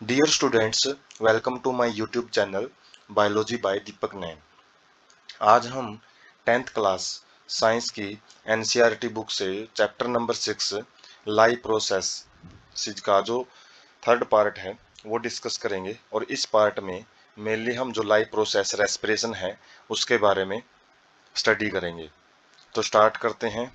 Dear students, welcome to my YouTube channel Biology by दीपक नैन। आज हम 10th class science की NCERT book से chapter number 6 लाई process का जो थर्ड पार्ट है वो डिस्कस करेंगे और इस पार्ट में मेनली हम जो लाई प्रोसेस रेस्पिरेशन है उसके बारे में स्टडी करेंगे। तो स्टार्ट करते हैं।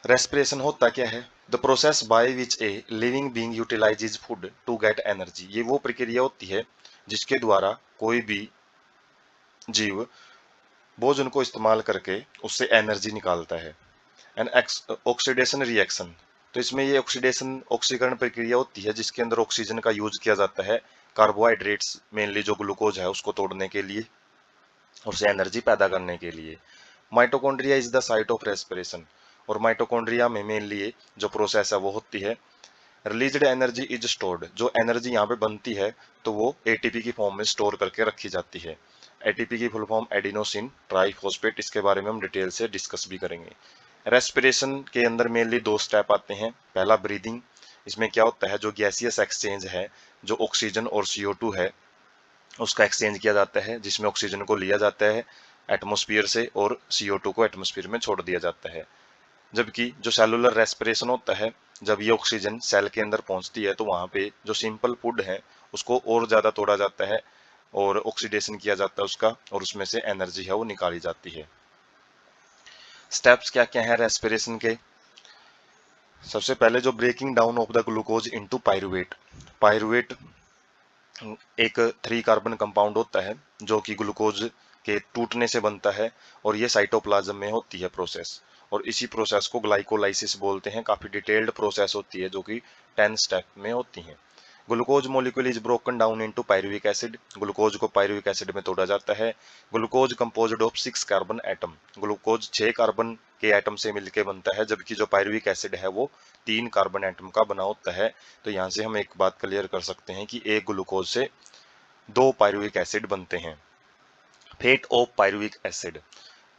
रेस्पिरेशन होता क्या है? The process by which a living being utilises food to get energy. ये वो प्रक्रिया होती है जिसके द्वारा कोई भी जीव भोजन को इस्तेमाल करके उससे एनर्जी निकालता है। एन ऑक्सीडेशन रिएक्शन, तो इसमें ये ऑक्सीडेशन ऑक्सीकरण प्रक्रिया होती है जिसके अंदर ऑक्सीजन का यूज किया जाता है कार्बोहाइड्रेट्स मेनली जो ग्लूकोज है उसको तोड़ने के लिए और उसे एनर्जी पैदा करने के लिए। Mitochondria is the site of respiration, और माइटोकॉन्ड्रिया में मेनली जो प्रोसेस है वो होती है। रिलीज्ड एनर्जी इज स्टोर्ड, जो एनर्जी यहाँ पे बनती है तो वो एटीपी की फॉर्म में स्टोर करके रखी जाती है। एटीपी की फुल फॉर्म एडिनोसिन ट्राइफॉस्फेट, इसके बारे में हम डिटेल से डिस्कस भी करेंगे। रेस्पिरेशन के अंदर मेनली दो स्टेप आते हैं। पहला ब्रीदिंग, इसमें क्या होता है जो गैसियस एक्सचेंज है, जो ऑक्सीजन और CO2 है उसका एक्सचेंज किया जाता है, जिसमें ऑक्सीजन को लिया जाता है एटमोस्फियर से और CO2 को एटमोस्फियर में छोड़ दिया जाता है। जबकि जो सेलुलर रेस्पिरेशन होता है, जब ये ऑक्सीजन सेल के अंदर पहुंचती है तो वहां पे जो सिंपल फूड है उसको और ज्यादा तोड़ा जाता है और ऑक्सीडेशन किया जाता है उसका, और उसमें से एनर्जी है वो निकाली जाती है। स्टेप्स क्या क्या है रेस्पिरेशन के? सबसे पहले जो breaking down of the glucose into pyruvate. Pyruvate एक 3 कार्बन कंपाउंड होता है जो कि ग्लूकोज के टूटने से बनता है, और ये साइटोप्लाज्म में होती है प्रोसेस, और इसी प्रोसेस को ग्लाइकोलाइसिस बोलते हैं। काफी डिटेल्ड प्रोसेस होती है जो कि 10 स्टेप में होती है। Glucose molecule is broken down into pyruvic acid, glucose को पायरुविक एसिड में तोड़ा जाता है। Glucose composed of 6 carbon atom, glucose 6 carbon के एटम से मिलकर बनता है, जबकि जो पायरुविक एसिड है वो 3 कार्बन एटम का बना होता है। तो यहाँ से हम एक बात क्लियर कर सकते हैं कि एक ग्लूकोज से 2 पायरुविक एसिड बनते हैं। Fate of pyruvic acid,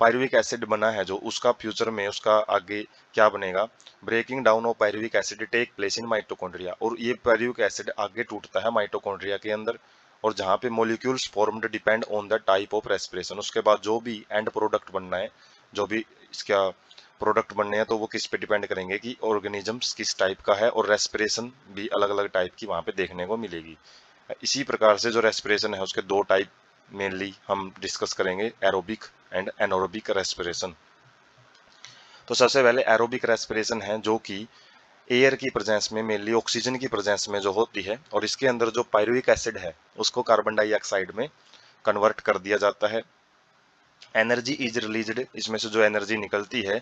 pyruvic acid बना है जो उसका फ्यूचर में उसका आगे क्या बनेगा? Breaking down of pyruvic acid take place in mitochondria, और ये पायरुविक एसिड आगे टूटता है माइटोकॉन्ड्रिया के अंदर, और जहां पे molecules formed depend on the type of respiration. उसके बाद जो भी एंड प्रोडक्ट बनना है, जो भी इसका प्रोडक्ट बनने हैं तो वो किस पे डिपेंड करेंगे कि ऑर्गेनिजम्स किस टाइप का है, और रेस्पिरेशन भी अलग अलग टाइप की वहां पे देखने को मिलेगी। इसी प्रकार से जो रेस्पिरेशन है उसके दो टाइप मेनली हम डिस्कस करेंगे, एरोबिक एंड एनोरोबिक रेस्पिरेशन। तो सबसे पहले एरोबिक रेस्पिरेशन है जो कि एयर की प्रेजेंस में मेनली ऑक्सीजन की प्रेजेंस में जो होती है, और इसके अंदर जो पायरुविक एसिड है उसको कार्बन डाइऑक्साइड में कन्वर्ट कर दिया जाता है। एनर्जी इज रिलीज्ड, इसमें से जो एनर्जी निकलती है,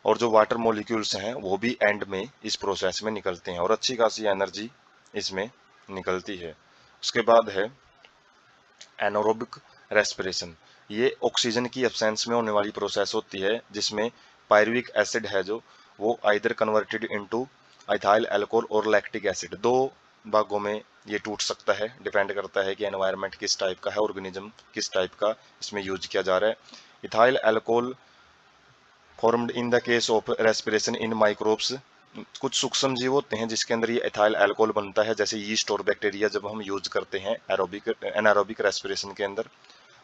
और जो वाटर मॉलिक्यूल्स हैं वो भी एंड में इस प्रोसेस में निकलते हैं, और अच्छी खासी एनर्जी इसमें निकलती है। उसके बाद है एनोरोबिक रेस्पिरेशन, ये ऑक्सीजन की एब्सेंस में होने वाली प्रोसेस होती है जिसमें पायरुविक एसिड है जो वो either converted into ethyl alcohol और लैक्टिक एसिड, दो भागों में ये टूट सकता है। डिपेंड करता है कि एनवायरनमेंट किस टाइप का है, ऑर्गेनिज्म किस टाइप का इसमें यूज किया जा रहा है। Ethyl alcohol formed in the case of respiration in microbes, कुछ सूक्ष्म जीव होते हैं जिसके अंदर ये एथाइल अल्कोहल बनता है, जैसे यीस्ट और बैक्टीरिया जब हम यूज करते हैं एरोबिक एनारोबिक रेस्पिरेशन के अंदर।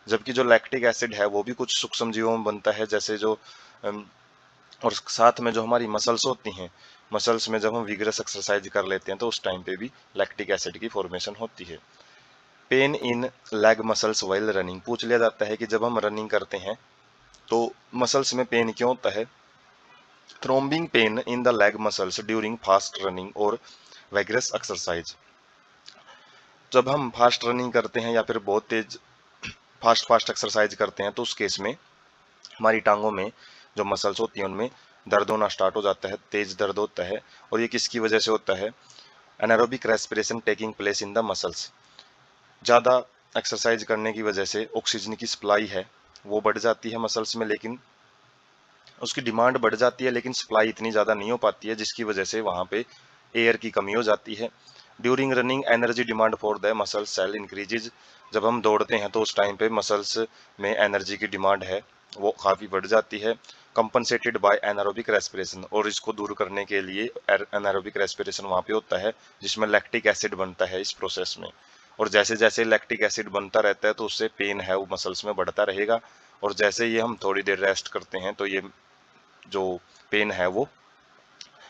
जबकि जो लैक्टिक एसिड है वो भी कुछ सूक्ष्म जीवों में बनता है, जैसे जो और साथ में जो हमारी मसल्स होती हैं, मसल्स में जब हम विगरस एक्सरसाइज कर लेते हैं तो उस टाइम पे भी लैक्टिक एसिड की फॉर्मेशन होती है। Pain in leg muscles while running, पूछ लिया जाता है कि जब हम रनिंग करते हैं तो मसल्स में पेन क्यों होता है? Throbbing pain in the leg muscles during fast running और वैगरस एक्सरसाइज, जब हम फास्ट रनिंग करते हैं या फिर बहुत तेज फास्ट फास्ट एक्सरसाइज करते हैं तो उस केस में हमारी टांगों में जो मसल्स होती हैं उनमें दर्द होना स्टार्ट हो जाता है, तेज दर्द होता है, और ये किसकी वजह से होता है? Anaerobic respiration taking place in the muscles, ज़्यादा एक्सरसाइज करने की वजह से ऑक्सीजन की सप्लाई है वो बढ़ जाती है मसल्स में, लेकिन उसकी डिमांड बढ़ जाती है लेकिन सप्लाई इतनी ज़्यादा नहीं हो पाती है, जिसकी वजह से वहाँ पे एयर की कमी हो जाती है। During running energy demand for the muscle cell increases, जब हम दौड़ते हैं तो उस टाइम पे मसल्स में एनर्जी की डिमांड है वो काफ़ी बढ़ जाती है, कंपनसेटेड बाय एनारोबिक रेस्पिरेशन। और इसको दूर करने के लिए एनारोबिक रेस्पिरेशन वहाँ पे होता है जिसमें लैक्टिक एसिड बनता है इस प्रोसेस में। और जैसे जैसे लैक्टिक एसिड बनता रहता है तो उससे पेन है वो मसल्स में बढ़ता रहेगा। और जैसे ही हम थोड़ी देर रेस्ट करते हैं तो ये जो पेन है वो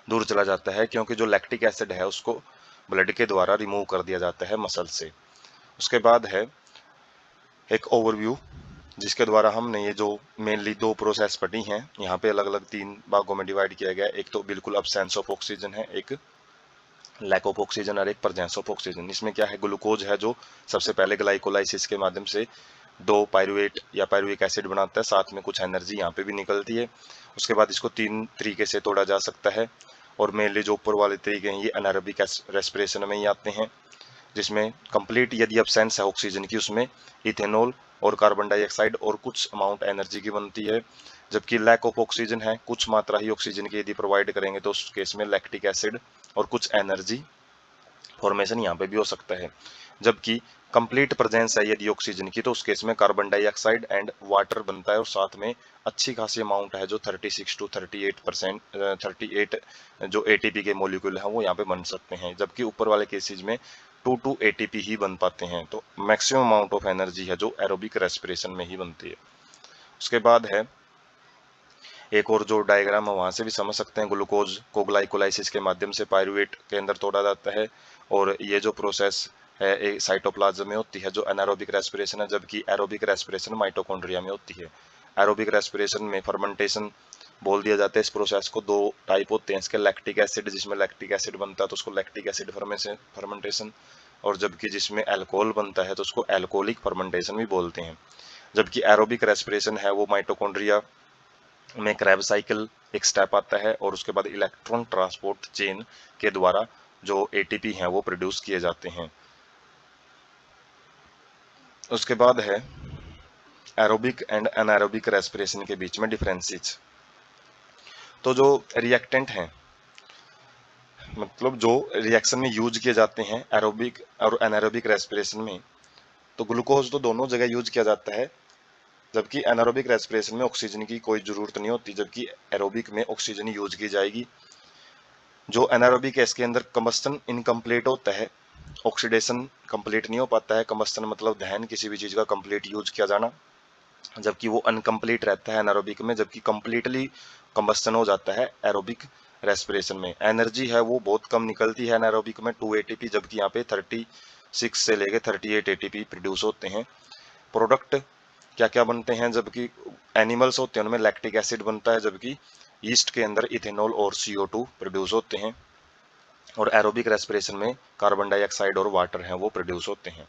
दूर चला जाता है, क्योंकि जो लैक्टिक एसिड है उसको ब्लड के द्वारा रिमूव कर दिया जाता है मसल से। उसके बाद है एक ओवरव्यू, जिसके द्वारा हमने ये जो मेनली दो प्रोसेस पढ़ी हैं, यहाँ पे अलग अलग तीन भागों में डिवाइड किया गया है। एक तो बिल्कुल अब्सेंस ऑफ ऑक्सीजन है, एक लैक ऑफ ऑक्सीजन और एक प्रेजेंस ऑफ ऑक्सीजन। इसमें क्या है, ग्लूकोज है जो सबसे पहले ग्लाइकोलाइसिस के माध्यम से दो पायरुवेट या पायरुविक एसिड बनाता है, साथ में कुछ एनर्जी यहाँ पे भी निकलती है। उसके बाद इसको तीन तरीके से तोड़ा जा सकता है, और मेनली जो ऊपर वाले तरीके हैं ये एनारोबिक रेस्पिरेशन में ही आते हैं, जिसमें कंप्लीट यदि अब्सेंस है ऑक्सीजन की उसमें इथेनॉल और कार्बन डाइऑक्साइड और कुछ अमाउंट एनर्जी की बनती है। जबकि लैक ऑफ ऑक्सीजन है, कुछ मात्रा ही ऑक्सीजन की यदि प्रोवाइड करेंगे तो उस केस में लैक्टिक एसिड और कुछ एनर्जी फॉर्मेशन यहाँ पे भी हो सकता है। जबकि कंप्लीट प्रेजेंस है यदि ऑक्सीजन की तो उस केस में कार्बन डाइऑक्साइड एंड वाटर बनता है, और साथ में अच्छी खासी अमाउंट है जो 36 to 38%, 38 जो एटीपी के मॉलिक्यूल हैं वो यहाँ पे बन सकते हैं। जबकि ऊपर वाले केसेज में 2 एटीपी ही बन पाते हैं। तो मैक्सिमम अमाउंट ऑफ एनर्जी है जो एरोबिक रेस्पिरेशन में ही बनती है। उसके बाद है एक और जो डायग्राम है वहां से भी समझ सकते हैं, ग्लूकोज को ग्लाइकोलाइसिस के माध्यम से पायरुवेट के अंदर तोड़ा जाता है, और ये जो प्रोसेस है एक साइटोप्लाज्म में होती है जो एनारोबिक रेस्पिरेशन है, जबकि एरोबिक रेस्पिरेशन माइटोकॉन्ड्रिया में होती है। एरोबिक रेस्पिरेशन में फर्मेंटेशन बोल दिया जाता है। इस प्रोसेस को दो टाइप होते हैं इसके, लैक्टिक एसिड जिसमें लैक्टिक एसिड बनता है तो उसको लैक्टिक एसिड फर्मेंटेशन, और जबकि जिसमें अल्कोहल बनता है तो उसको एल्कोहलिक फर्मेंटेशन भी बोलते हैं। जबकि एरोबिक रेस्पिरेशन है वो माइटोकॉन्ड्रिया में क्रैब साइकिल एक स्टेप आता है, और उसके बाद इलेक्ट्रॉन ट्रांसपोर्ट चेन के द्वारा जो एटीपी हैं वो प्रोड्यूस किए जाते हैं। उसके बाद है एरोबिक एंड एनारोबिक रेस्पिरेशन के बीच में डिफरेंसेस। तो जो रिएक्टेंट हैं, मतलब जो रिएक्शन में यूज किए जाते हैं एरोबिक और एनारोबिक रेस्पिरेशन में, तो ग्लूकोज तो दोनों जगह यूज किया जाता है, जबकि एनारोबिक रेस्पिरेशन में ऑक्सीजन की कोई जरूरत नहीं होती, जबकि एरोबिक में ऑक्सीजन यूज की जाएगी। जो एनारोबिक है इसके अंदर कंबस्टन इनकम्प्लीट होता है, ऑक्सीडेशन कंप्लीट नहीं हो पाता है। कंबस्टन मतलब दहन किसी भी चीज का कंप्लीट यूज किया जाना, जबकि वो अनकम्प्लीट रहता है एनारोबिक में, जबकि कंप्लीटली कंबस्टन हो जाता है एरोबिक रेस्पिरेशन में। एनर्जी है वो बहुत कम निकलती है एनारोबिक में 2 एटीपी, जबकि यहाँ पे 36 से लेके 38 एटीपी प्रोड्यूस होते हैं। प्रोडक्ट क्या क्या बनते हैं, जबकि एनिमल्स होते हैं उनमें लैक्टिक एसिड बनता है, जबकि ईस्ट के अंदर इथेनॉल और CO2 प्रोड्यूस होते हैं, और एरोबिक रेस्पिरेशन में कार्बन डाइऑक्साइड और वाटर हैं वो प्रोड्यूस होते हैं।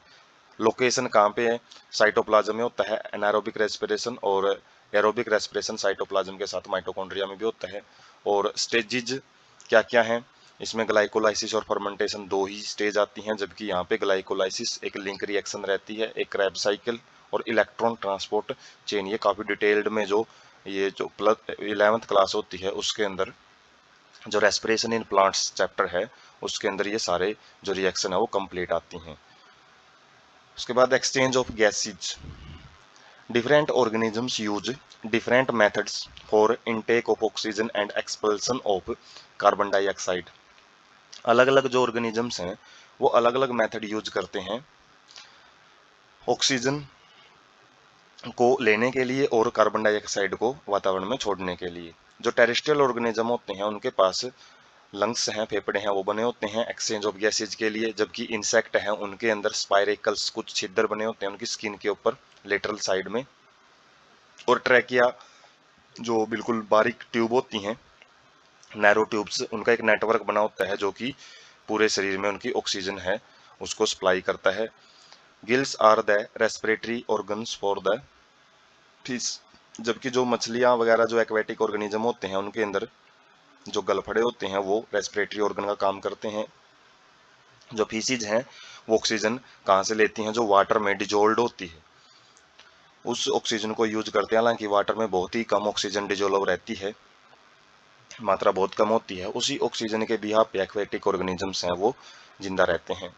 लोकेशन कहाँ पे है, साइटोप्लाज्म में होता है एनारोबिक रेस्पिरेशन, और एरोबिक रेस्पिरेशन साइटोप्लाज्म के साथ माइटोकॉन्ड्रिया में भी होता है। और स्टेजेज क्या क्या हैं, इसमें ग्लाइकोलाइसिस और फर्मेंटेशन दो ही स्टेज आती हैं, जबकि यहाँ पे ग्लाइकोलाइसिस एक लिंक रिएक्शन रहती है, एक क्रैब साइकिल और इलेक्ट्रॉन ट्रांसपोर्ट चेन। ये काफ़ी डिटेल्ड में जो ये जो प्लस 11th क्लास होती है उसके अंदर जो रेस्पिरेशन इन प्लांट्स चैप्टर है उसके अंदर ये सारे जो रिएक्शन है वो कंप्लीट आती हैं। उसके बाद exchange of gases. Different organisms use different methods for intake of oxygen and expulsion of carbon dioxide. अलग अलग जो ऑर्गेनिजम्स हैं वो अलग अलग मेथड यूज करते हैं ऑक्सीजन को लेने के लिए और कार्बन डाइऑक्साइड को वातावरण में छोड़ने के लिए। जो टेरेस्ट्रियल ऑर्गेनिज्म होते हैं उनके पास लंग्स हैं, फेफड़े हैं, वो बने होते हैं एक्सचेंज ऑफ गैसेज के लिए, जबकि इंसेक्ट हैं उनके अंदर स्पाइरेकल्स कुछ छिद्र बने होते हैं उनकी स्किन के ऊपर लेटरल साइड में, और ट्रैकिया जो बिल्कुल बारीक ट्यूब होती हैं नैरो ट्यूब्स, उनका एक नेटवर्क बना होता है जो कि पूरे शरीर में उनकी ऑक्सीजन है उसको सप्लाई करता है। Gills are the respiratory organs for the fish. जबकि जो मछलियां वगैरह जो एक्वेटिक ऑर्गेनिज्म होते हैं उनके अंदर जो गलफड़े होते हैं वो रेस्पिरेटरी ऑर्गन का काम करते हैं। जो फीसिज हैं वो ऑक्सीजन कहाँ से लेती हैं, जो वाटर में डिजोल्व होती है उस ऑक्सीजन को यूज करते हैं। हालांकि वाटर में बहुत ही कम ऑक्सीजन डिजोल्व रहती है, मात्रा बहुत कम होती है, उसी ऑक्सीजन के बिहाफ पे एक्वेटिक ऑर्गेनिजम्स हैं वो जिंदा रहते हैं।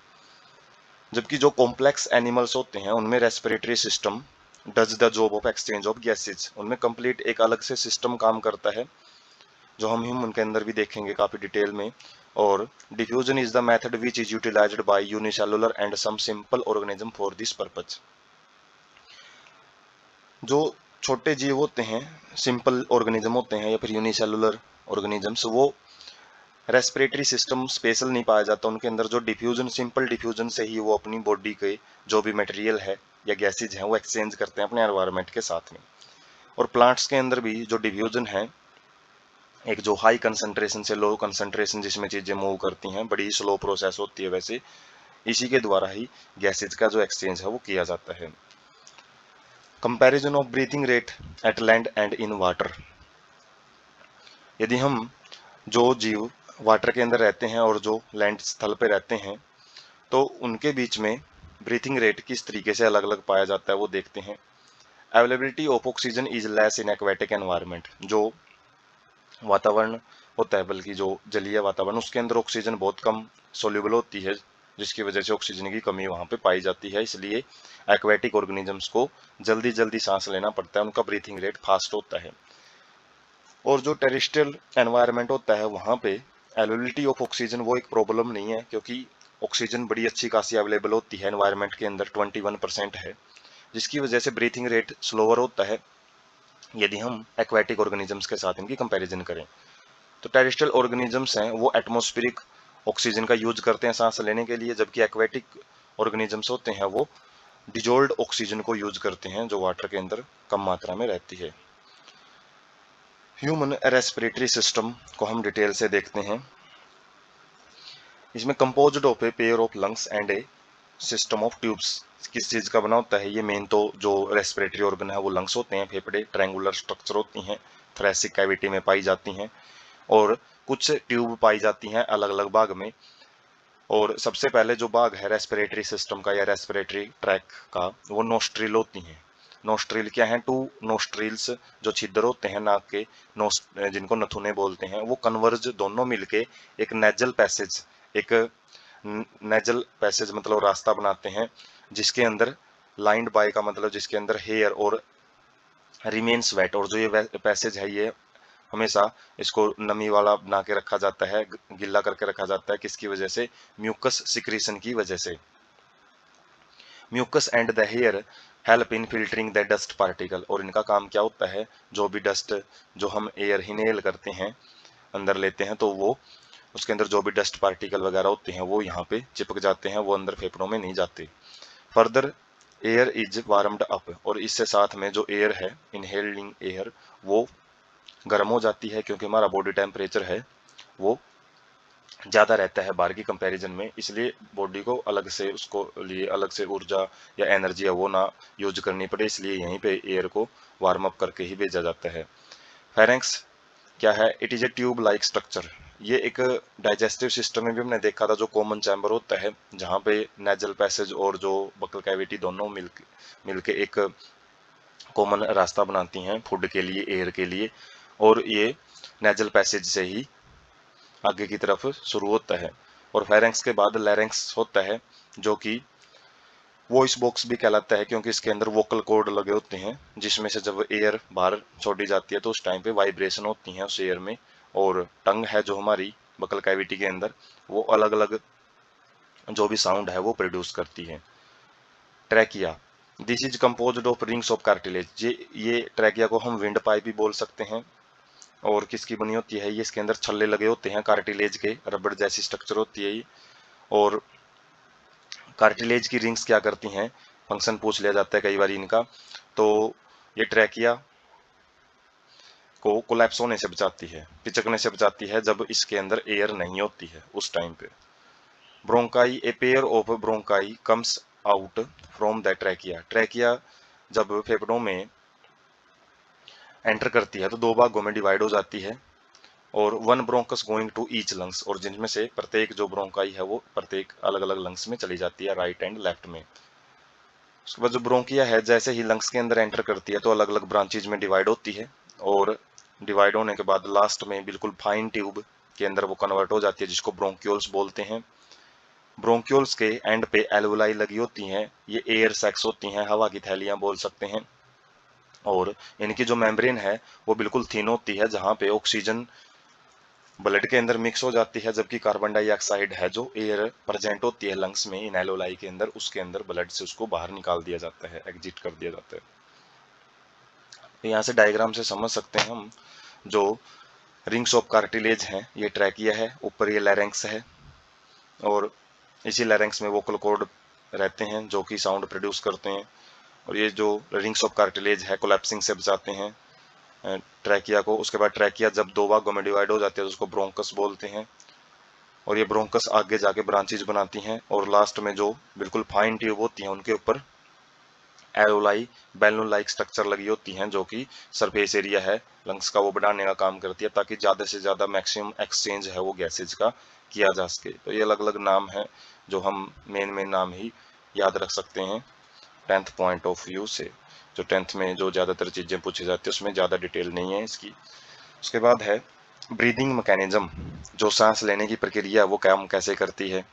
जबकि जो कॉम्प्लेक्स एनिमल्स होते हैं उनमें respiratory system does the job of exchange of gases, उनमें कंप्लीट एक अलग से सिस्टम काम करता है जो हम उनके अंदर भी देखेंगे काफी डिटेल में। और diffusion is the method which is utilised by unicellular and some simple organism for this purpose. जो छोटे जीव होते हैं, सिंपल ऑर्गेनिज्म होते हैं या फिर यूनिसेलुलर ऑर्गेनिजम्स, वो रेस्पिरेटरी सिस्टम स्पेशल नहीं पाया जाता उनके अंदर। जो डिफ्यूजन, सिंपल डिफ्यूजन से ही वो अपनी बॉडी के जो भी मटेरियल है या गैसेज हैं वो एक्सचेंज करते हैं अपने एनवायरनमेंट के साथ में। और प्लांट्स के अंदर भी जो डिफ्यूजन है, एक जो हाई कंसंट्रेशन से लो कंसंट्रेशन जिसमें चीजें मूव करती हैं, बड़ी स्लो प्रोसेस होती है, वैसे इसी के द्वारा ही गैसेज का जो एक्सचेंज है वो किया जाता है। Comparison of breathing rate at land and in water. यदि हम जो जीव वाटर के अंदर रहते हैं और जो लैंड स्थल पे रहते हैं, तो उनके बीच में ब्रीथिंग रेट किस तरीके से अलग अलग पाया जाता है वो देखते हैं। Availability of oxygen is less in aquatic environment. जो वातावरण होता है, बल्कि जो जलीय वातावरण, उसके अंदर ऑक्सीजन बहुत कम सोल्यूबल होती है, जिसकी वजह से ऑक्सीजन की कमी वहां पे पाई जाती है। इसलिए एक्वेटिक ऑर्गेनिजम्स को जल्दी जल्दी सांस लेना पड़ता है, उनका ब्रीथिंग रेट फास्ट होता है। और जो टेरेस्ट्रियल एनवायरनमेंट होता है वहां पे अवेलेबिलिटी ऑफ ऑक्सीजन वो एक प्रॉब्लम नहीं है, क्योंकि ऑक्सीजन बड़ी अच्छी खासी अवेलेबल होती है एनवायरनमेंट के अंदर, 21% है, जिसकी वजह से ब्रीथिंग रेट स्लोअर होता है यदि हम एक्वेटिक ऑर्गेनिजम्स के साथ इनकी कंपैरिजन करें। तो टेरेस्ट्रियल ऑर्गेनिजम्स हैं वो एटमॉस्फेरिक ऑक्सीजन का यूज करते हैं सांस लेने के लिए, जबकि एक्वेटिक ऑर्गेनिजम्स होते हैं वो डिजोल्ड ऑक्सीजन को यूज करते हैं जो वाटर के अंदर कम मात्रा में रहती है। ह्यूमन रेस्पिरेटरी सिस्टम को हम डिटेल से देखते हैं। इसमें composed of a pair of lungs and A system of tubes. किस चीज का बना होता है ये? मेन तो जो रेस्पिरेटरी ऑर्गन है वो लंग्स होते हैं, फेफड़े ट्रायंगुलर स्ट्रक्चर होती हैं, थोरेसिक कैविटी में पाई जाती हैं, और कुछ ट्यूब पाई जाती हैं अलग अलग भाग में। और सबसे पहले जो भाग है रेस्पिरेटरी सिस्टम का या रेस्पिरेटरी ट्रैक का, वो नोस्ट्रिल होती हैं। नोस्ट्रिल क्या है? टू नोस्ट्रिल्स, जो छिद्र होते हैं नाक के, जिनको नथुने बोलते हैं, वो कन्वर्ज दोनों मिलके एक नेजल पैसेज, एक नेजल पैसेज मतलब रास्ता बनाते हैं, जिसके अंदर लाइंड बाय का मतलब जिसके अंदर हेयर और रिमेन्स वेट। और जो ये पैसेज है ये हमेशा इसको नमी वाला बना के रखा जाता है, गिल्ला करके रखा जाता है, किसकी वजह से? म्यूकस सिक्रीशन की वजह से। Mucus and the hair help in filtering the dust particle. और इनका काम क्या होता है? जो भी डस्ट जो हम एयर इनहेल करते हैं, अंदर लेते हैं, तो वो उसके अंदर जो भी डस्ट पार्टिकल वगैरह होते हैं वो यहाँ पे चिपक जाते हैं, वो अंदर फेफड़ों में नहीं जाते। Further air is warmed up, और इससे साथ में जो एयर है, इनहेलिंग एयर, वो गर्म हो जाती है, क्योंकि हमारा बॉडी टेम्परेचर है वो ज़्यादा रहता है बाहर की कंपैरिजन में, इसलिए बॉडी को अलग से, उसको लिए अलग से ऊर्जा या एनर्जी है वो ना यूज करनी पड़े, इसलिए यहीं पे एयर को वार्म अप करके ही भेजा जाता है। फेरेंक्स क्या है? It is a tube like structure. ये एक डाइजेस्टिव सिस्टम में भी हमने देखा था, जो कॉमन चैम्बर होता है जहाँ पे नेजल पैसेज और जो बकल कैविटी दोनों मिलके एक कॉमन रास्ता बनाती हैं फूड के लिए, एयर के लिए, और ये नेजल पैसेज से ही आगे की तरफ शुरू होता है। और फेरेंक्स के बाद लैरेंक्स होता है, जो कि वॉइस बॉक्स भी कहलाता है, क्योंकि इसके अंदर वोकल कॉर्ड लगे होते हैं, जिसमें से जब एयर बाहर छोड़ी जाती है तो उस टाइम पे वाइब्रेशन होती है उस एयर में। और टंग है जो हमारी बकल कैविटी के अंदर, वो अलग अलग जो भी साउंड है वो प्रोड्यूस करती है। Trachea, this is composed of rings of cartilage. ये ट्रैकिया को हम विंड पाइप भी बोल सकते हैं। और किसकी बनी होती है ये? इसके अंदर छल्ले लगे होते हैं कार्टिलेज के, रबड़ जैसी स्ट्रक्चर होती है ये। और कार्टिलेज की रिंग्स क्या करती हैं? फंक्शन पूछ लिया जाता है कई बार इनका, तो ये ट्रैकिया को कोलैप्स होने से बचाती है, पिचकने से बचाती है, जब इसके अंदर एयर नहीं होती है उस टाइम पे। Bronchi, a pair of bronchi comes out from the trachea. Trachea जब फेफड़ों में एंटर करती है तो दो भागों में डिवाइड हो जाती है, और one bronchus going to each lungs, और जिनमें से प्रत्येक जो ब्रोंकाई है वो प्रत्येक अलग अलग लंग्स में चली जाती है, राइट एंड लेफ्ट में। उसके बाद जो ब्रोंकिया है जैसे ही लंग्स के अंदर एंटर करती है तो अलग अलग ब्रांचेज में डिवाइड होती है, और डिवाइड होने के बाद लास्ट में बिल्कुल फाइन ट्यूब के अंदर वो कन्वर्ट हो जाती है, जिसको ब्रोंक्यूल्स बोलते हैं। ब्रोंक्यूल्स के एंड पे एल्वुलाई लगी होती हैं, ये एयर सैक्स होती हैं, हवा की थैलियां बोल सकते हैं। और इनकी जो मेम्ब्रेन है वो बिल्कुल थिन होती है, जहाँ पे ऑक्सीजन ब्लड के अंदर मिक्स हो जाती है, जबकि कार्बन डाइऑक्साइड है जो एयर प्रेजेंट होती है लंग्स में इन एलोलाई के अंदर, उसके अंदर ब्लड से उसको बाहर निकाल दिया जाता है, एग्जिट कर दिया जाता है। तो यहाँ से डायग्राम से समझ सकते हैं हम, जो रिंग्स ऑफ कार्टिलेज हैं ये ट्रैकिया है, ऊपर ये लैरेंक्स है, और इसी लैरेंक्स में वोकल कॉर्ड रहते हैं जो कि साउंड प्रोड्यूस करते हैं। और ये जो रिंग्स ऑफ कार्टिलेज है कोलैप्सिंग से बचाते हैं ट्रैकिया को। उसके बाद ट्रैकिया जब दो भागों में डिवाइड हो जाती है तो उसको ब्रोंकस बोलते हैं, और ये ब्रोंकस आगे जाके ब्रांचेज बनाती हैं, और लास्ट में जो बिल्कुल फाइन ट्यूब होती हैं उनके ऊपर एरोलाई बैलून लाइक स्ट्रक्चर लगी होती हैं, जो कि सरफेस एरिया है लंग्स का वो बढ़ाने का काम करती है, ताकि ज़्यादा से ज़्यादा मैक्सिमम एक्सचेंज है वो गैसेज का किया जा सके। तो ये अलग अलग नाम है जो हम मेन नाम ही याद रख सकते हैं 10th पॉइंट ऑफ व्यू से। जो 10th में जो ज़्यादातर चीज़ें पूछी जाती है उसमें ज़्यादा डिटेल नहीं है इसकी। उसके बाद है ब्रीदिंग मैकेनिज्म, जो सांस लेने की प्रक्रिया वो काम कैसे करती है।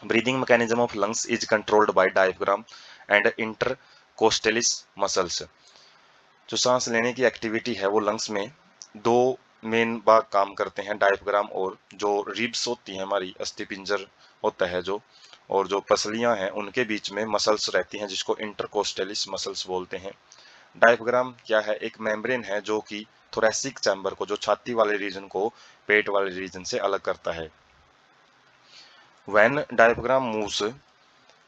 Breathing mechanism of lungs is controlled by diaphragm and intercostal muscles. जो सांस लेने की एक्टिविटी है वो लंग्स में दो मेन भाग काम करते हैं, डायफ्राम और जो रिब्स होती हैं हमारी अस्थिपिंजर होता है जो, और जो पसलियां हैं उनके बीच में मसल्स रहती हैं जिसको इंटरकोस्टलिस मसल्स बोलते हैं। डायफ्राम क्या है, एक मेम्ब्रेन है जो कि थोरेसिक चैम्बर को, जो छाती वाले रीजन को पेट वाले रीजन से अलग करता है। When diaphragm moves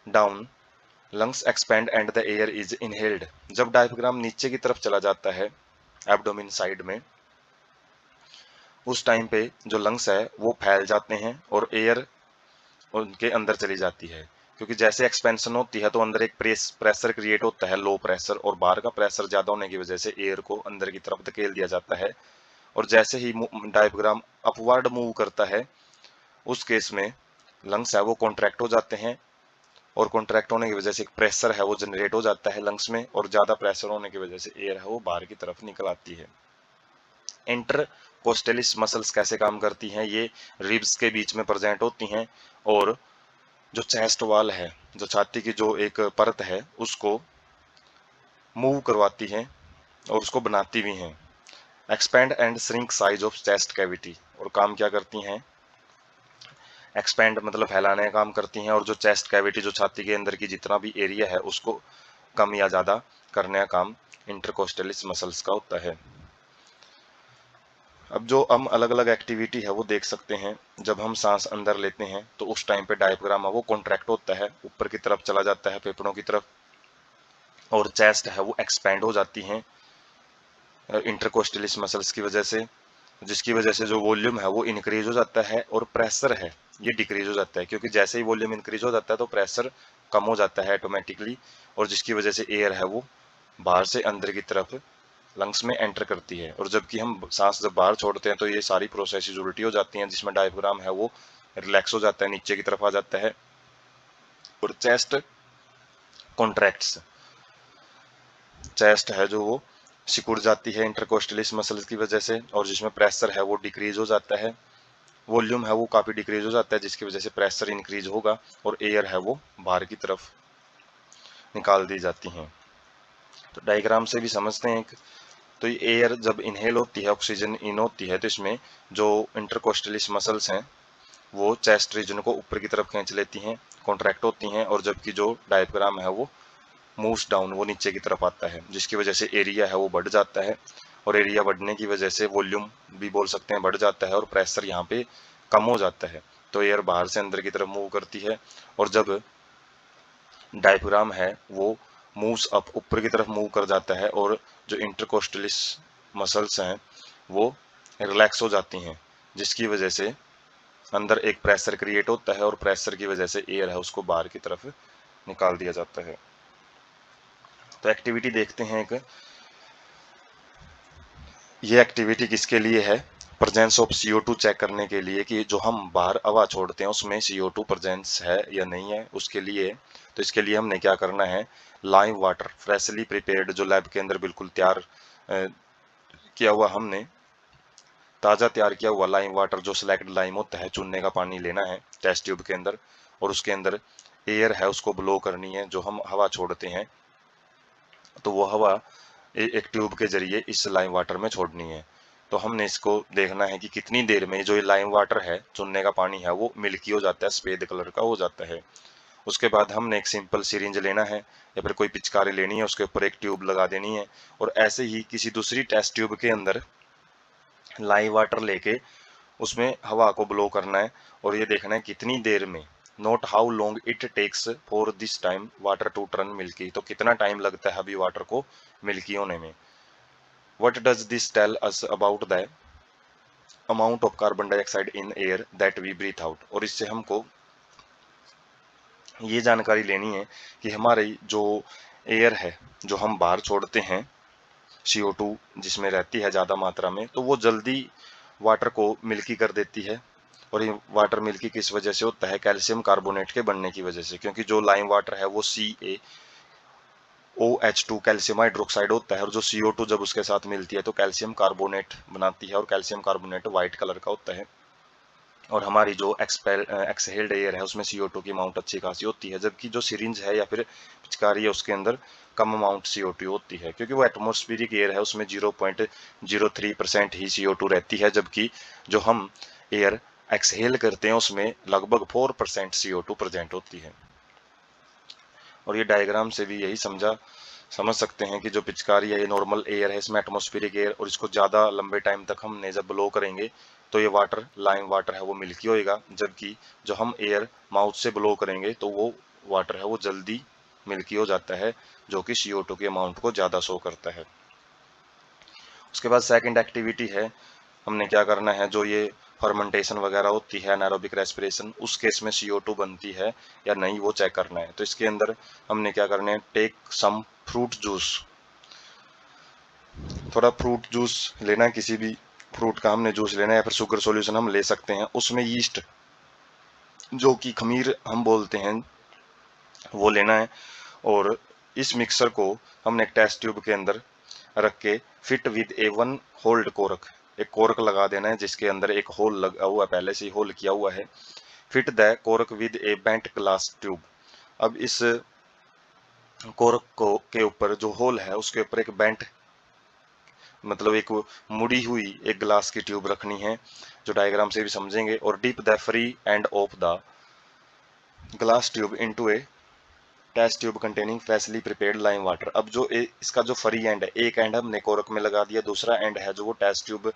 down lungs expand and the air is inhaled. जब डायफ्राम नीचे की तरफ चला जाता है एब्डोमेन साइड में, उस टाइम पे जो लंग्स है वो फैल जाते हैं और एयर उनके अंदर चली जाती है, क्योंकि जैसे एक्सपेंशन होती है तो अंदर एक प्रेशर क्रिएट होता है, लो प्रेशर, और बाहर का प्रेशर ज्यादा होने की वजह से एयर को अंदर की तरफ धकेल दिया जाता है। और जैसे ही डायफ्राम अपवर्ड मूव करता है उस केस में लंग्स है वो कॉन्ट्रैक्ट हो जाते हैं, और कॉन्ट्रैक्ट होने की वजह से एक प्रेशर है वो जनरेट हो जाता है लंग्स में, और ज्यादा प्रेशर होने की वजह से एयर है वो बाहर की तरफ निकल आती है। इंटरकोस्टलिस मसल्स कैसे काम करती हैं, ये रिब्स के बीच में प्रेजेंट होती हैं, और जो चेस्ट वाल है, जो छाती की जो एक परत है उसको मूव करवाती हैं और उसको बनाती भी हैं। Expand and shrink size of chest cavity, और काम क्या करती हैं, एक्सपैंड मतलब फैलाने का काम करती हैं, और जो चेस्ट कैविटी जो छाती के अंदर की जितना भी एरिया है उसको कम या ज़्यादा करने का काम इंटरकोस्टलिस मसल्स का होता है। अब जो हम अलग अलग एक्टिविटी है वो देख सकते हैं। जब हम सांस अंदर लेते हैं तो उस टाइम पे डायफ्राम है वो कॉन्ट्रैक्ट होता है, ऊपर की तरफ चला जाता है फेफड़ों की तरफ, और चेस्ट है वो एक्सपैंड हो जाती है इंटरकोस्टलिस मसल्स की वजह से, जिसकी वजह से जो वॉल्यूम है वो इंक्रीज हो जाता है, और प्रेशर है ये डिक्रीज हो जाता है, क्योंकि जैसे ही वॉल्यूम इंक्रीज हो जाता है तो प्रेशर कम हो जाता है ऑटोमेटिकली, और जिसकी वजह से एयर है वो बाहर से अंदर की तरफ लंग्स में एंटर करती है। और जबकि हम सांस जब बाहर छोड़ते हैं तो ये सारी प्रोसेसेस उल्टी हो जाती हैं, जिसमें डायफ्राम है वो रिलैक्स हो जाता है, नीचे की तरफ आ जाता है, और चेस्ट कॉन्ट्रैक्ट्स, चेस्ट है जो वो सिकुड़ जाती है इंटरकोस्टलिस मसल्स की वजह से, और जिसमें प्रेशर है वो डिक्रीज हो जाता है, वॉल्यूम है वो काफी डिक्रीज हो जाता है, जिसकी वजह से प्रेशर इंक्रीज होगा और एयर है वो बाहर की तरफ निकाल दी जाती हैं। तो डायग्राम से भी समझते हैं तो ये एयर जब इनहेल होती है, ऑक्सीजन इन होती है, तो इसमें जो इंटरकोस्टलिस मसल्स हैं वो चेस्ट रीजन को ऊपर की तरफ खींच लेती हैं, कॉन्ट्रैक्ट होती हैं, और जबकि जो डायफ्राम है वो मूव्स डाउन, वो नीचे की तरफ आता है, जिसकी वजह से एरिया है वो बढ़ जाता है, और एरिया बढ़ने की वजह से वॉल्यूम भी बोल सकते हैं बढ़ जाता है, और प्रेशर यहाँ पे कम हो जाता है, तो एयर बाहर से अंदर की तरफ मूव करती है। और जब डायफ्राम है वो मूव्स अप, ऊपर की तरफ मूव कर जाता है, और जो इंटरकोस्टलिस मसल्स हैं वो रिलैक्स हो जाती हैं, जिसकी वजह से अंदर एक प्रेशर क्रिएट होता है, और प्रेशर की वजह से एयर है उसको बाहर की तरफ निकाल दिया जाता है। तो एक्टिविटी देखते हैं एक, ये एक्टिविटी किसके लिए है, प्रेजेंस ऑफ CO2 चेक करने के लिए कि जो हम बाहर हवा छोड़ते हैं उसमें CO2 प्रेजेंस है या नहीं है उसके लिए। तो इसके लिए हमने क्या करना है, लाइम वाटर फ्रेशली प्रिपेयर्ड, जो लैब के अंदर बिल्कुल तैयार किया हुआ, हमने ताज़ा तैयार किया हुआ लाइम वाटर, जो सिलेक्ट लाइम होता है, चुनने का पानी लेना है टेस्ट ट्यूब के अंदर, और उसके अंदर एयर है उसको ब्लो करनी है, जो हम हवा छोड़ते हैं तो वो हवा एक ट्यूब के जरिए इस लाइम वाटर में छोड़नी है। तो हमने इसको देखना है कि कितनी देर में जो ये लाइम वाटर है, चुनने का पानी है, वो मिल्की हो जाता है, सफेद कलर का हो जाता है। उसके बाद हमने एक सिंपल सिरिंज लेना है या फिर कोई पिचकारी लेनी है, उसके ऊपर एक ट्यूब लगा देनी है और ऐसे ही किसी दूसरी टेस्ट ट्यूब के अंदर लाइम वाटर लेके उसमें हवा को ब्लो करना है और ये देखना है कितनी देर में, not how long it takes for this time water to turn milky, तो कितना टाइम लगता है अभी वाटर को मिल्की होने में। What does this tell us about the amount of carbon dioxide in air that we breathe out, और इससे हमको ये जानकारी लेनी है कि हमारी जो एयर है जो हम बाहर छोड़ते हैं, CO2 जिसमें रहती है ज़्यादा मात्रा में, तो वो जल्दी वाटर को मिल्की कर देती है। और ये वाटर मिल्की किस वजह से होता है? कैल्शियम कार्बोनेट के बनने की वजह से, क्योंकि जो लाइम वाटर है वो CaOH2 कैल्शियम हाइड्रोक्साइड होता है और जो CO2 जब उसके साथ मिलती है तो कैल्शियम कार्बोनेट बनाती है और कैल्शियम कार्बोनेट व्हाइट कलर का होता है। और हमारी जो एक्सहेल्ड एयर है उसमें CO2 की अमाउंट अच्छी खासी होती है, जबकि जो सिरिंज है या फिर पिचकारी है उसके अंदर कम अमाउंट CO2 होती है, क्योंकि वो एटमॉस्फेरिक एयर है उसमें 0.03% ही CO2 रहती है, जबकि जो हम एयर एक्सहेल करते हैं उसमें लगभग 4% CO2 प्रेजेंट होती है। और ये डायग्राम से भी यही समझ सकते हैं कि जो पिचकारी है ये नॉर्मल एयर है, इसमें एटमॉस्फेरिक एयर, और इसको ज़्यादा लंबे टाइम तक हमने जब ब्लो करेंगे तो ये वाटर लाइम वाटर है वो मिल्की होएगा, जबकि जो हम एयर माउथ से ब्लो करेंगे तो वो वाटर है वो जल्दी मिल्की हो जाता है, जो कि CO2 के अमाउंट को ज़्यादा शो करता है। उसके बाद सेकंड एक्टिविटी है, हमने क्या करना है, जो ये फर्मेंटेशन वगैरह होती है एनारोबिक रेस्पिरेशन, उस केस में CO2 बनती है या नहीं वो चेक करना है। तो इसके अंदर हमने क्या करना है, टेक सम फ्रूट जूस, थोड़ा फ्रूट जूस लेना है, किसी भी फ्रूट का हमने जूस लेना है या फिर शुगर सॉल्यूशन हम ले सकते हैं, उसमें यीस्ट जो कि खमीर हम बोलते हैं वो लेना है। और इस मिक्सर को हमने एक टेस्ट ट्यूब के अंदर रख के fit with a one hole cork, एक कोरक लगा देना है जिसके अंदर एक होल लगा हुआ है, पहले से ही होल किया हुआ है। Fit the cork with a bent glass tube, अब इस कोरक को के ऊपर जो होल है उसके ऊपर एक बेंट मतलब एक मुड़ी हुई एक ग्लास की ट्यूब रखनी है, जो डायग्राम से भी समझेंगे। और dip the free end of the glass tube into a test tube containing freshly prepared lime water, अब जो इसका जो फ्री एंड है, एक एंड हमने कोरक में लगा दिया, दूसरा एंड है जो वो टेस्ट ट्यूब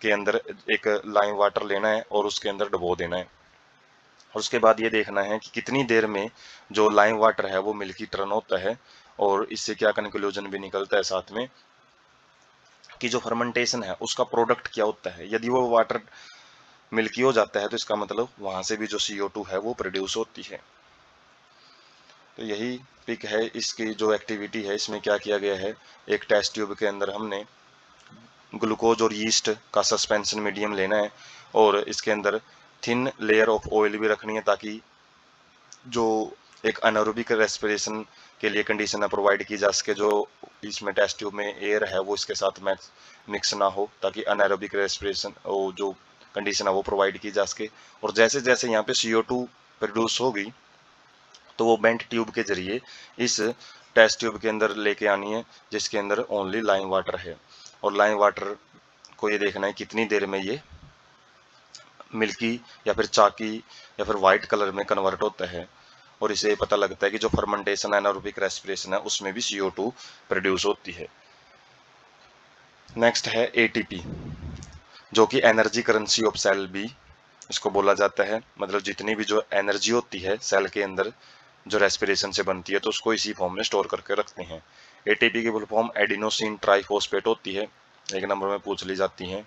के अंदर एक लाइम वाटर लेना है और उसके अंदर डुबो देना है। और उसके बाद ये देखना है कि कितनी देर में जो लाइम वाटर है वो मिल्की टर्न होता है, और इससे क्या कंक्लूजन भी निकलता है साथ में कि जो फर्मेंटेशन है उसका प्रोडक्ट क्या होता है। यदि वो वाटर मिल्की हो जाता है तो इसका मतलब वहां से भी जो CO2 है वो प्रोड्यूस होती है। तो यही पिक है इसकी जो एक्टिविटी है, इसमें क्या किया गया है, एक टेस्ट ट्यूब के अंदर हमने ग्लूकोज और यीस्ट का सस्पेंशन मीडियम लेना है और इसके अंदर थिन लेयर ऑफ ऑयल भी रखनी है, ताकि जो एक अनारोबिक रेस्पिरेशन के लिए कंडीशन प्रोवाइड की जा सके, जो इसमें टेस्ट ट्यूब में एयर है वो इसके साथ मिक्स ना हो, ताकि अनारोबिक रेस्पिरेशन जो कंडीशन है वो प्रोवाइड की जा सके। और जैसे जैसे यहाँ पे CO2 प्रोड्यूस होगी तो वो बेंट ट्यूब के जरिए इस टेस्ट ट्यूब के अंदर लेके आनी है, जिसके अंदर ओनली लाइम वाटर है। और लाइम वाटर को ये देखना है कितनी देर में ये मिल्की या फिर चाकी या फिर व्हाइट कलर में कन्वर्ट होता है, और इसे पता लगता है कि जो फर्मेंटेशन एनारोबिक रेस्पिरेशन है उसमें भी CO2 प्रोड्यूस होती है। नेक्स्ट है ATP, जो कि एनर्जी करेंसी ऑफ सेल भी इसको बोला जाता है, मतलब जितनी भी जो एनर्जी होती है सेल के अंदर जो रेस्पिरेशन से बनती है तो उसको इसी फॉर्म में स्टोर करके रखते हैं। ATP की फुल फॉर्म एडिनोसिन ट्राइफॉस्फेट होती है, एक नंबर में पूछ ली जाती है।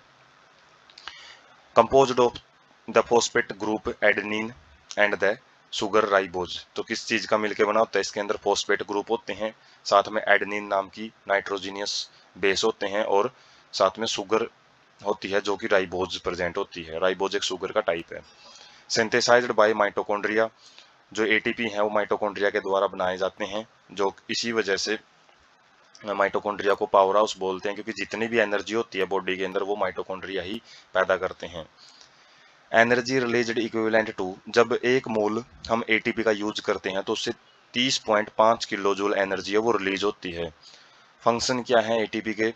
Composed of the phosphate group adenine and the sugar ribose, तो किस चीज का मिलकर बना होता है, इसके अंदर फॉस्फेट ग्रुप होते हैं, साथ में एडेनिन नाम की नाइट्रोजीनियस बेस होते हैं और साथ में शुगर होती है जो कि राइबोज प्रेजेंट होती है। राइबोज एक शुगर का टाइप है। सिंथेसाइज्ड बाय माइटोकॉन्ड्रिया, जो ATP है वो माइटोकॉन्ड्रिया के द्वारा बनाए जाते हैं, जो इसी वजह से माइटोकॉन्ड्रिया को पावर हाउस बोलते हैं, क्योंकि जितनी भी एनर्जी होती है बॉडी के अंदर वो माइटोकॉन्ड्रिया ही पैदा करते हैं। एनर्जी रिलीज्ड इक्विवेलेंट टू, जब एक मोल हम ATP का यूज करते हैं तो उससे 30.5 किलो जूल एनर्जी है वो रिलीज होती है। फंक्शन क्या है एटीपी के?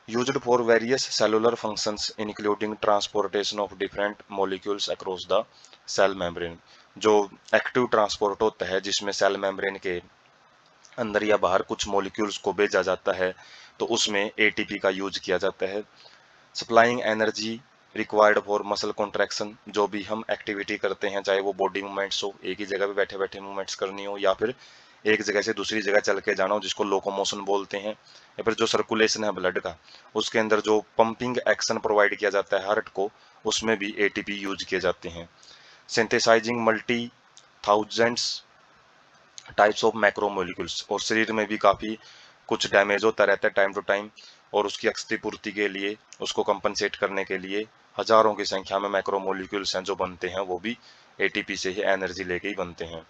Used for various cellular functions including transportation of different molecules across the cell membrane. जो एक्टिव ट्रांसपोर्ट होता है जिसमें सेल मेम्ब्रेन के अंदर या बाहर कुछ मॉलिक्यूल्स को भेजा जाता है, तो उसमें एटीपी का यूज किया जाता है। Supplying energy required for muscle contraction, जो भी हम एक्टिविटी करते हैं, चाहे वो बॉडी मूवमेंट्स हो, एक ही जगह पे बैठे बैठे मूवमेंट्स करनी हो, या फिर एक जगह से दूसरी जगह चल के जाना हो जिसको लोकोमोशन बोलते हैं, या फिर जो सर्कुलेशन है ब्लड का, उसके अंदर जो पंपिंग एक्शन प्रोवाइड किया जाता है हार्ट को, उसमें भी एटीपी यूज किए जाते हैं। Synthesising multi thousands types of macromolecules, और शरीर में भी काफ़ी कुछ डैमेज होता रहता है टाइम टू टाइम, और उसकी क्षतिपूर्ति के लिए, उसको कंपनसेट करने के लिए हजारों की संख्या में मैक्रोमोलिक्यूल्स हैं जो बनते हैं, वो भी एटीपी से ही एनर्जी लेके ही बनते हैं।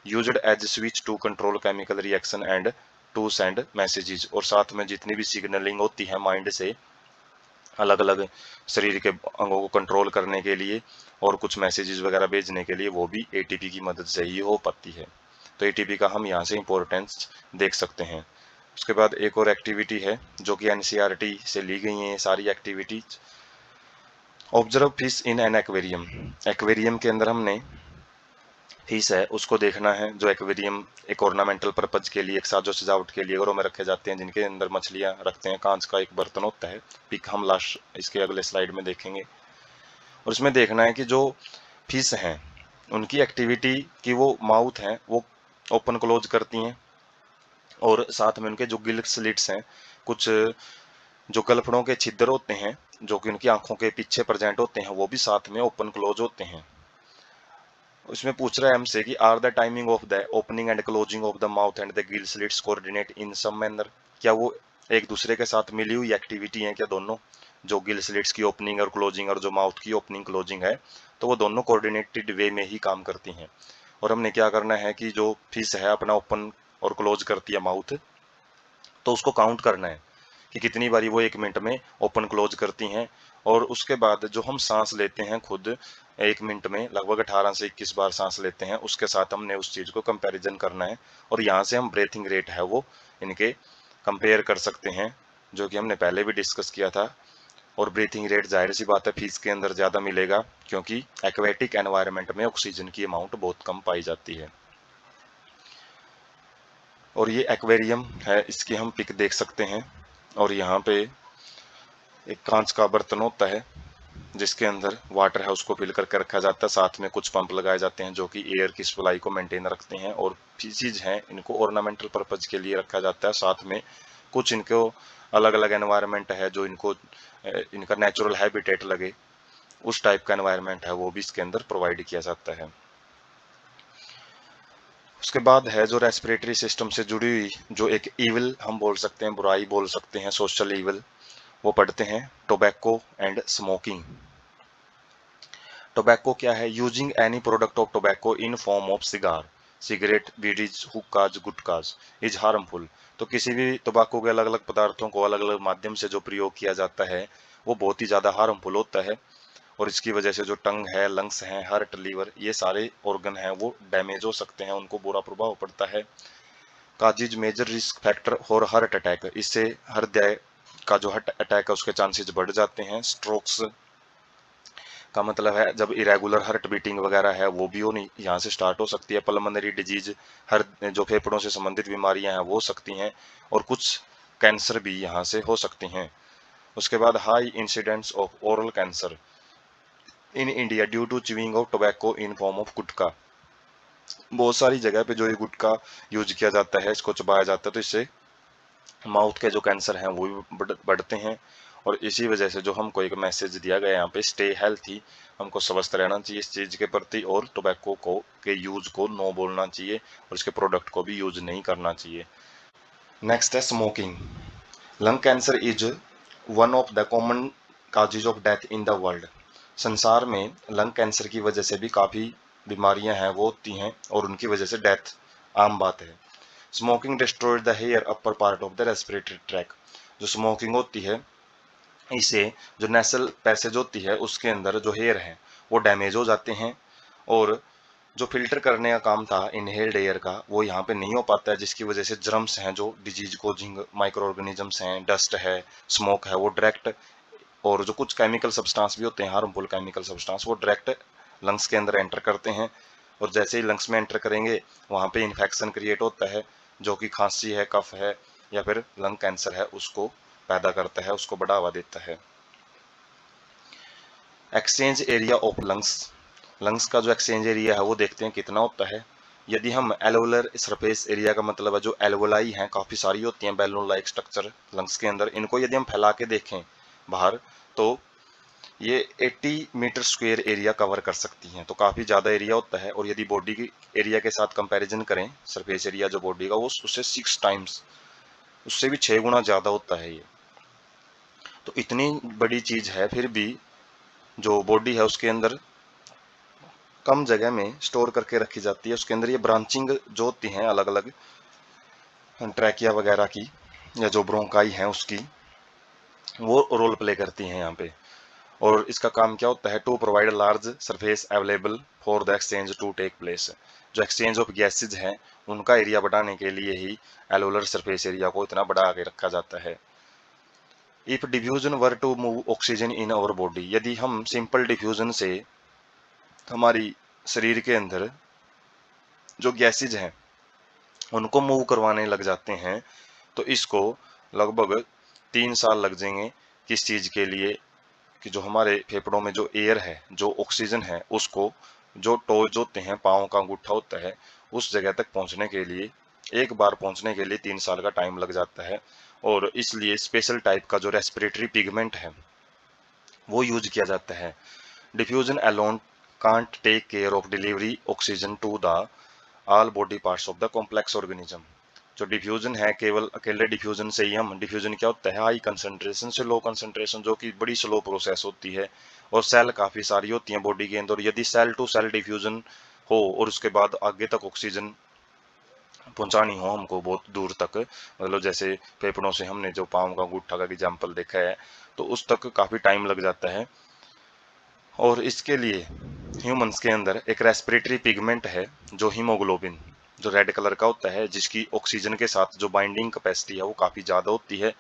Used as switch to control chemical reaction and to send messages, और साथ में जितनी भी सिग्नलिंग होती है माइंड से अलग अलग शरीर के अंगों को कंट्रोल करने के लिए और कुछ मैसेजेस वगैरह भेजने के लिए, वो भी एटीपी की मदद से ही हो पाती है। तो एटीपी का हम यहाँ से इंपॉर्टेंस देख सकते हैं। उसके बाद एक और एक्टिविटी है जो कि एनसीईआरटी से ली गई है ये सारी activities. Observe fish in an aquarium, aquarium के अंदर हमने फिश है उसको देखना है। जो एक्वेरियम एक ऑर्नामेंटल पर्पज के लिए, एक साजो सजावट के लिए घरों में रखे जाते हैं, जिनके अंदर मछलियां रखते हैं, कांच का एक बर्तन होता है, पिक हम लास्ट इसके अगले स्लाइड में देखेंगे। और इसमें देखना है कि जो फिश हैं उनकी एक्टिविटी की वो माउथ है वो ओपन क्लोज करती हैं, और साथ में उनके जो गिल स्लिट्स हैं, कुछ जो गलफड़ों के छिद्र होते हैं जो कि उनकी आंखों के पीछे प्रेजेंट होते हैं, वो भी साथ में ओपन क्लोज होते हैं। उसमें पूछ रहा है हमसे कि are the timing of the opening and closing of the mouth and the gill slits coordinate in some manner, क्या वो एक दूसरे के साथ मिली हुई एक्टिविटी है क्या दोनों? जो गिल स्लिट्स की ओपनिंग और क्लोजिंग और जो माउथ की ओपनिंग क्लोजिंग है, तो वो दोनों कोऑर्डिनेटेड वे में ही काम करती हैं। और हमने क्या करना है कि जो फिश है अपना ओपन और क्लोज करती है माउथ, तो उसको काउंट करना है कि कितनी बारी वो 1 मिनट में ओपन क्लोज करती हैं। और उसके बाद जो हम सांस लेते हैं खुद 1 मिनट में लगभग 18 से 21 बार सांस लेते हैं, उसके साथ हमने उस चीज को कंपैरिजन करना है, और यहाँ से हम ब्रेथिंग रेट है वो इनके कंपेयर कर सकते हैं, जो कि हमने पहले भी डिस्कस किया था। और ब्रीथिंग रेट जाहिर सी बात है फिश के अंदर ज्यादा मिलेगा, क्योंकि एक्वेटिक एनवायरनमेंट में ऑक्सीजन की अमाउंट बहुत कम पाई जाती है। और ये एक्वेरियम है, इसकी हम पिक देख सकते हैं। और यहाँ पे एक कांच का बर्तन होता है जिसके अंदर वाटर है उसको फिल करके रखा जाता है, साथ में कुछ पंप लगाए जाते हैं जो कि एयर की सप्लाई को मेंटेन रखते हैं। और फिशेज हैं इनको ऑर्नामेंटल पर्पज के लिए रखा जाता है, साथ में कुछ इनको अलग अलग एनवायरनमेंट है जो इनको इनका नेचुरल हैबिटेट लगे, उस टाइप का एनवायरनमेंट है वो भी इसके अंदर प्रोवाइड किया जाता है। उसके बाद है जो रेस्पिरेटरी सिस्टम से जुड़ी हुई जो एक ईविल हम बोल सकते हैं, बुराई बोल सकते हैं, सोशल ईविल, वो पढ़ते हैं टोबैको एंड स्मोकिंग। टोबैको क्या है? Using any product of tobacco in form of cigar, cigarette, bidis, hookahs, gutkas is harmful. तो किसी भी तंबाकू के अलग अलग पदार्थों को अलग अलग माध्यम से जो प्रयोग किया जाता है वो बहुत ही ज्यादा हार्मफुल होता है, और इसकी वजह से जो टंग है, लंग्स हैं, हार्ट, लीवर, ये सारे ऑर्गन हैं वो डैमेज हो सकते हैं, उनको बुरा प्रभाव पड़ता है। Causes major risk factor for heart attack, इससे हृदय का जो हार्ट अटैक है उसके चांसेस बढ़ जाते हैं। स्ट्रोक्स का मतलब है जब इरेगुलर हार्ट बीटिंग वगैरह है वो भी होनी यहाँ से स्टार्ट हो सकती है। पल्मोनरी डिजीज, हर जो फेफड़ों से संबंधित बीमारियां हैं वो हो सकती हैं, और कुछ कैंसर भी यहाँ से हो सकती हैं। उसके बाद high incidence of oral cancer in India due to chewing of tobacco in form of gutka. बहुत सारी जगह पे जो ये गुटखा यूज किया जाता है, इसको चबाया जाता है, तो इससे माउथ के जो कैंसर हैं वो भी बढ़ते हैं। और इसी वजह से जो हमको एक मैसेज दिया गया यहाँ पे, स्टे हेल्थी, हमको स्वस्थ रहना चाहिए इस चीज के प्रति, और टोबैको को के यूज को नो बोलना चाहिए, और इसके प्रोडक्ट को भी यूज नहीं करना चाहिए। नेक्स्ट है smoking. Lung cancer is one of the common causes of death in the world. संसार में लंग कैंसर की वजह से भी काफी बीमारियां हैं वो होती हैं, और उनकी वजह से डेथ आम बात है। Smoking destroyed the hair upper part of the respiratory tract. जो स्मोकिंग होती है इससे जो नेसल पैसेज होती है उसके अंदर जो हेयर है वो डैमेज हो जाते हैं, और जो फिल्टर करने का काम था इनहेल्ड एयर का वो यहाँ पे नहीं हो पाता है, जिसकी वजह से जर्म्स हैं, जो डिजीज कोजिंग माइक्रो ऑर्गेनिजम्स हैं, डस्ट है, स्मोक है, वो डायरेक्ट, और जो कुछ केमिकल सब्सटेंस भी होते हैं, हार्मफुल केमिकल सब्सटेंस, वो डायरेक्ट लंग्स के अंदर एंटर करते हैं। और जैसे ही लंग्स में एंटर करेंगे वहाँ पे इन्फेक्शन क्रिएट होता है, जो कि खांसी है, कफ है या फिर लंग कैंसर है, उसको पैदा करता है, उसको बढ़ावा देता है। Exchange area of lungs, lungs का जो एक्सचेंज एरिया है वो देखते हैं कितना होता है। यदि हम एल्वोलर सरफेस एरिया का मतलब है जो एल्वोलाई हैं, काफ़ी सारी होती हैं बैलून लाइक स्ट्रक्चर लंग्स के अंदर, इनको यदि हम फैला के देखें बाहर तो ये 80 मीटर स्क्वायर एरिया कवर कर सकती हैं, तो काफ़ी ज़्यादा एरिया होता है। और यदि बॉडी की एरिया के साथ कंपैरिजन करें, सरफेस एरिया जो बॉडी का, वो उससे 6 टाइम्स, उससे भी 6 गुना ज़्यादा होता है ये। तो इतनी बड़ी चीज़ है, फिर भी जो बॉडी है उसके अंदर कम जगह में स्टोर करके रखी जाती है। उसके अंदर ये ब्रांचिंग जो होती हैं अलग अलग ट्रैकिया वगैरह की, या जो ब्रोंकाई है उसकी, वो रोल प्ले करती हैं यहाँ पे। और इसका काम क्या होता है, to provide large surface available for the exchange to take place. जो एक्सचेंज ऑफ गैसेज हैं उनका एरिया बढ़ाने के लिए ही एलोलर सरफेस एरिया को इतना बढ़ा के रखा जाता है। If diffusion were to move oxygen in our body, यदि हम सिंपल डिफ्यूजन से हमारी शरीर के अंदर जो गैसेज हैं उनको मूव करवाने लग जाते हैं, तो इसको लगभग 3 साल लग जाएंगे। किस चीज़ के लिए, कि जो हमारे फेफड़ों में जो एयर है, जो ऑक्सीजन है, उसको जो टोज होते हैं, पाँव का अंगूठा होता है, उस जगह तक पहुंचने के लिए, एक बार पहुंचने के लिए 3 साल का टाइम लग जाता है। और इसलिए स्पेशल टाइप का जो रेस्पिरेटरी पिगमेंट है वो यूज किया जाता है। Diffusion alone can't take care of delivery oxygen to the all body parts of the complex organism. जो डिफ्यूजन है, केवल अकेले डिफ्यूजन से ही हम, डिफ्यूजन क्या होता है, हाई कंसंट्रेशन से लो कंसंट्रेशन, जो कि बड़ी स्लो प्रोसेस होती है। और सेल काफ़ी सारी होती हैं बॉडी के अंदर, यदि सेल टू सेल डिफ्यूजन हो और उसके बाद आगे तक ऑक्सीजन पहुंचानी हो हमको बहुत दूर तक, मतलब जैसे फेफड़ों से हमने जो पाँव का अंगूठा का एग्जाम्पल देखा है, तो उस तक काफ़ी टाइम लग जाता है। और इसके लिए ह्यूमंस के अंदर एक रेस्पिरेटरी पिगमेंट है जो हीमोग्लोबिन, जो रेड कलर का होता है, जिसकी ऑक्सीजन के साथ जो बाइंडिंग कैपेसिटी है वो काफ़ी ज़्यादा होती है।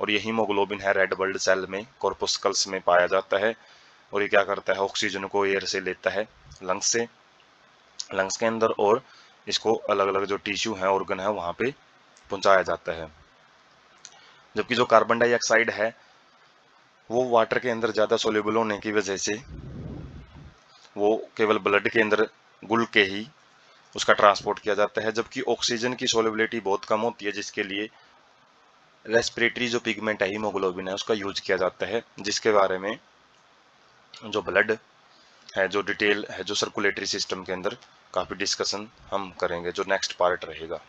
और ये हीमोग्लोबिन है रेड ब्लड सेल में, कॉर्पस्कल्स में पाया जाता है। और ये क्या करता है, ऑक्सीजन को एयर से लेता है लंग्स से, लंग्स के अंदर, और इसको अलग अलग जो टिश्यू है, ऑर्गन है, वहाँ पे पहुँचाया जाता है। जबकि जो कार्बन डाइऑक्साइड है वो वाटर के अंदर ज़्यादा सोल्यूबल होने की वजह से वो केवल ब्लड के अंदर घुल के ही उसका ट्रांसपोर्ट किया जाता है। जबकि ऑक्सीजन की सोल्युबिलिटी बहुत कम होती है, जिसके लिए रेस्पिरेटरी जो पिगमेंट है, हीमोग्लोबिन है, उसका यूज किया जाता है। जिसके बारे में जो ब्लड है, जो डिटेल है, जो सर्कुलेटरी सिस्टम के अंदर काफ़ी डिस्कशन हम करेंगे, जो नेक्स्ट पार्ट रहेगा।